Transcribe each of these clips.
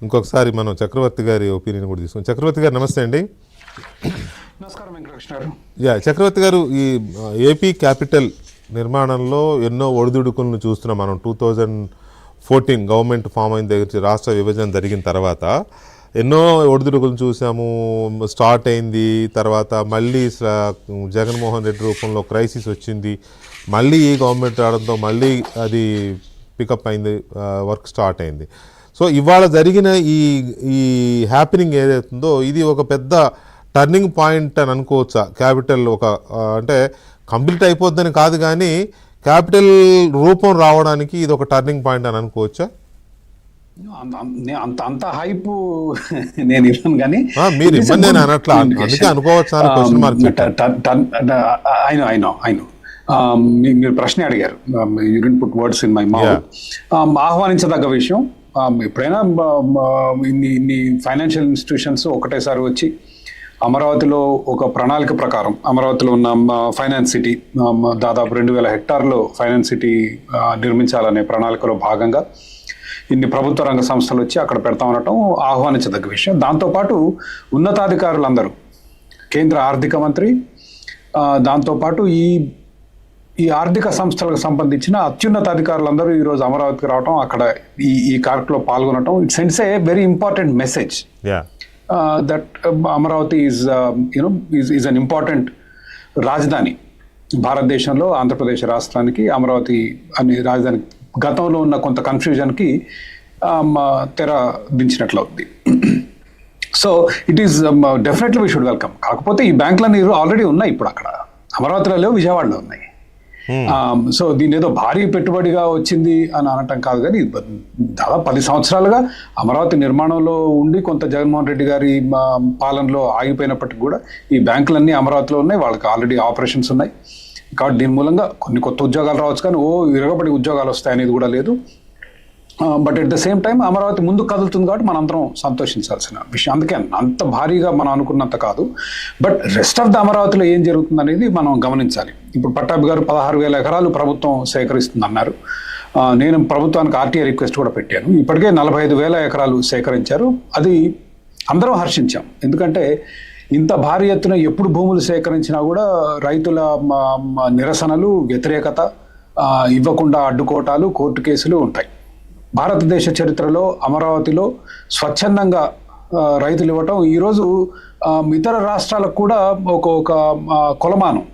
ఇంకొకసారి మనం చక్రవర్తి గారి ఒపీనియన్ కూడా తీసుకున్నాం. చక్రవర్తి గారు నమస్తే అండి. నమస్కారం వెంకటకృష్ణ గారు. చక్రవర్తి గారు, ఈ ఏపీ క్యాపిటల్ నిర్మాణంలో ఎన్నో ఒడిదుడుకులను చూస్తున్నాం మనం. 2014 గవర్నమెంట్ ఫామ్ అయిన దగ్గర రాష్ట్ర విభజన జరిగిన తర్వాత ఎన్నో ఒడిదుడుకులను చూసాము. స్టార్ట్ అయింది, తర్వాత మళ్ళీ జగన్మోహన్ రెడ్డి రూపంలో క్రైసిస్ వచ్చింది, మళ్ళీ ఈ గవర్నమెంట్ రావడంతో మళ్ళీ అది పికప్ అయింది, వర్క్ స్టార్ట్ అయింది. సో ఇవాళ జరిగిన ఈ హ్యాపెనింగ్ ఏదైతుందో ఇది ఒక పెద్ద టర్నింగ్ పాయింట్ అని అనుకోవచ్చా? క్యాపిటల్ అంటే కంప్లీట్ అయిపోద్దని కాదు, కానీ క్యాపిటల్ రూపం రావడానికి ఇది ఒక టర్నింగ్ పాయింట్ అని అనుకోవచ్చా? అంత హైప్ నేను ఇవ్వను, కానీ మీరు ఇబ్బంది అనట్లా, అందుకే అనుకోవచ్చా అని క్వశ్చన్ మార్క్. అయినో మీరు ప్రశ్న అడిగారు, you didn't put words in my mouth. ఆహ్వానించదగ్గ విషయం. ఎప్పుడైనా ఇన్ని ఫైనాన్షియల్ ఇన్స్టిట్యూషన్స్ ఒకటేసారి వచ్చి అమరావతిలో ఒక ప్రణాళిక ప్రకారం అమరావతిలో ఉన్న ఫైనాన్స్ సిటీ, దాదాపు 2000 హెక్టార్లు ఫైనాన్స్ సిటీ నిర్మించాలనే ప్రణాళికలో భాగంగా ఇన్ని ప్రభుత్వ రంగ సంస్థలు వచ్చి అక్కడ పెడతా ఉండటం ఆహ్వానించదగ్గ విషయం. దాంతోపాటు ఉన్నతాధికారులందరూ, కేంద్ర ఆర్థిక మంత్రి, దాంతోపాటు ఈ ఆర్థిక సంస్థలకు సంబంధించిన అత్యున్నత అధికారులందరూ ఈరోజు అమరావతికి రావటం, అక్కడ ఈ కార్యక్రమంలో పాల్గొనడం, it sends a very important message that Amaravati is an important రాజధాని భారతదేశంలో. ఆంధ్రప్రదేశ్ రాష్ట్రానికి అమరావతి అనే రాజధాని గతంలో ఉన్న కొంత కన్ఫ్యూజన్కి తెర దించినట్లు అవుతుంది. So it is definitely we should welcome. కాకపోతే ఈ బ్యాంకులన్నీ ఆల్రెడీ ఉన్నాయి, ఇప్పుడు అక్కడ అమరావతిలో లేవు, విజయవాడలో ఉన్నాయి. సో దీని ఏదో భారీ పెట్టుబడిగా వచ్చింది అని అనటం కాదు, కానీ దాదాపు 10 సంవత్సరాలుగా అమరావతి నిర్మాణంలో ఉండి కొంత జగన్మోహన్ రెడ్డి గారి పాలనలో ఆగిపోయినప్పటికీ కూడా ఈ బ్యాంకులన్నీ అమరావతిలో ఉన్నాయి, వాళ్ళకి ఆల్రెడీ ఆపరేషన్స్ ఉన్నాయి. కాబట్టి దీని మూలంగా కొన్ని కొత్త ఉద్యోగాలు రావచ్చు, కానీ విరగబడి ఉద్యోగాలు వస్తాయనేది కూడా లేదు. But at the same time Amaravati ముందుకు కదులుతుంది కాబట్టి మనందరం సంతోషించాల్సిన విషయం. అందుకే అంత భారీగా మనం అనుకున్నంత కాదు, బట్ రెస్ట్ ఆఫ్ ద అమరావతిలో ఏం జరుగుతుంది అనేది మనం గమనించాలి. ఇప్పుడు పట్టాభి గారు 16,000 ఎకరాలు ప్రభుత్వం సేకరిస్తుంది అన్నారు. నేను ప్రభుత్వానికి ఆర్టీఐ రిక్వెస్ట్ కూడా పెట్టాను. ఇప్పటికే 45,000 ఎకరాలు సేకరించారు. అది అందరం హర్షించాం, ఎందుకంటే ఇంత భారీ ఎత్తున ఎప్పుడు భూములు సేకరించినా కూడా రైతుల నిరసనలు, వ్యతిరేకత, ఇవ్వకుండా అడ్డుకోటాలు, కోర్టు కేసులు ఉంటాయి. భారతదేశ చరిత్రలో అమరావతిలో స్వచ్ఛందంగా రైతులు ఇవ్వటం ఈరోజు ఇతర రాష్ట్రాలకు కూడా ఒక కొలమానం.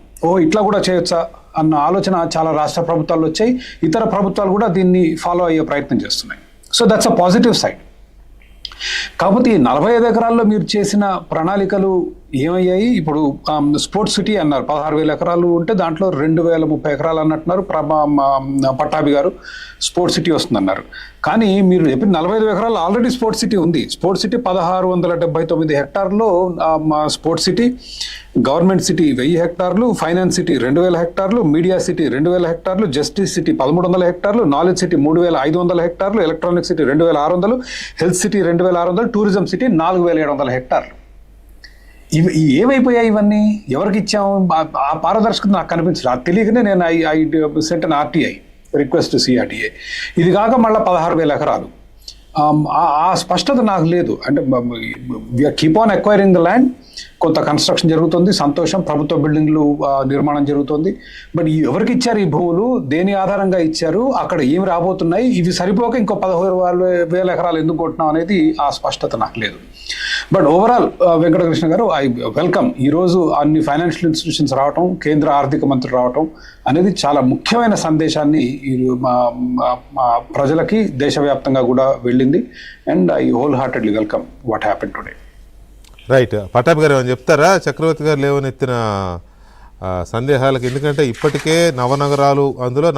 ఇట్లా కూడా చేయొచ్చా అన్న ఆలోచన చాలా రాష్ట్ర ప్రభుత్వాలు వచ్చాయి. ఇతర ప్రభుత్వాలు కూడా దీన్ని ఫాలో అయ్యే ప్రయత్నం చేస్తున్నాయి. So that's a positive side. కాకపోతే ఈ 45 ఎకరాల్లో మీరు చేసిన ప్రణాళికలు ఏమయ్యాయి? ఇప్పుడు స్పోర్ట్స్ సిటీ అన్నారు, 16,000 ఎకరాలు ఉంటే దాంట్లో 2,030 ఎకరాలు అన్నట్టున్నారు పట్టాభి గారు. స్పోర్ట్స్ సిటీ వస్తుందన్నారు, కానీ మీరు చెప్పిన 45 ఎకరాలు ఆల్రెడీ స్పోర్ట్స్ సిటీ ఉంది. స్పోర్ట్స్ సిటీ 1,679 హెక్టార్లో స్పోర్ట్స్ సిటీ, గవర్నమెంట్ సిటీ 1000 హెక్టార్లు, ఫైనాన్స్ సిటీ 2,000 హెక్టార్లు, మీడియా సిటీ 2,000 హెక్టార్లు, జస్టిస్ సిటీ 1,300 హెక్టార్లు, నాలెడ్జ్ సిటీ 3,500 హెక్టార్లు, electronic city 2,600, health city 2,600, tourism city 4,700 హెక్టార్లు. ఇవి ఏమైపోయాయి? ఇవన్నీ ఎవరికి ఇచ్చాము? ఆ పారదర్శకత నాకు కనిపించదు. అది తెలియకనే నేను I sent an RTI request CRTA. ఇది కాక మళ్ళీ 16,000 ఎకరాలు. ఆ స్పష్టత నాకు లేదు. అంటే we are keep on acquiring the land. కొంత కన్స్ట్రక్షన్ జరుగుతుంది, సంతోషం. ప్రభుత్వ బిల్డింగ్లు నిర్మాణం జరుగుతుంది. బట్ ఎవరికి ఇచ్చారు ఈ భూములు? దేని ఆధారంగా ఇచ్చారు? అక్కడ ఏమి రాబోతున్నాయి? ఇవి సరిపోక ఇంకో 16,000 ఎకరాలు ఎందుకు కొట్టినాం అనేది ఆ స్పష్టత నాకు లేదు. బట్ ఓవరాల్ వెంకటకృష్ణ గారు, ఐ వెల్కమ్. ఈరోజు అన్ని ఫైనాన్షియల్ ఇన్స్టిట్యూషన్స్ రావటం, కేంద్ర ఆర్థిక మంత్రి రావటం అనేది చాలా ముఖ్యమైన సందేశాన్ని మా ప్రజలకి దేశవ్యాప్తంగా కూడా వెళ్ళింది. And I whole heartedly welcome what happen today. Right. Pattabhi గారు ఏమని చెప్తారా చక్రవర్తి గారు లేవనెత్తిన సందేహాలకు? ఎందుకంటే ఇప్పటికే నవనగరాలు, అందులో